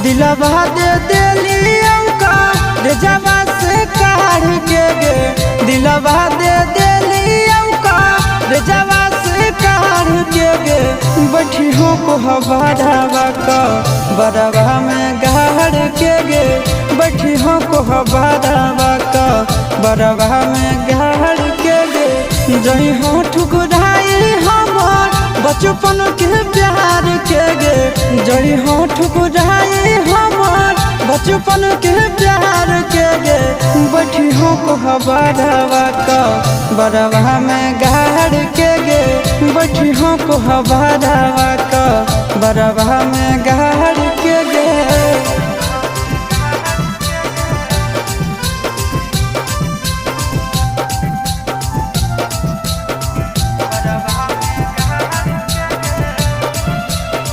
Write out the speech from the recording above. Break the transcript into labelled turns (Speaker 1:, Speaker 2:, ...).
Speaker 1: दिलवा दे दिलियों का रे जवा से काढ़ के गे, दिलवा दे दिलियों का रे जवा से काढ़ के गे। बैठी हो को हवादावा का बरवा में गाड़ के गे, बैठी हो को हवादावा का बरवा में गाड़ के गे। जही हो ठुकराई हमार बचपन के प्यार के गे, जही हो ठुकराई हमार बचपन के प्यार के गे। बैठी हो को हवादावा का बरवा में गाड़ के गे, बैठी हो को हवादावा का बरवा में गाड़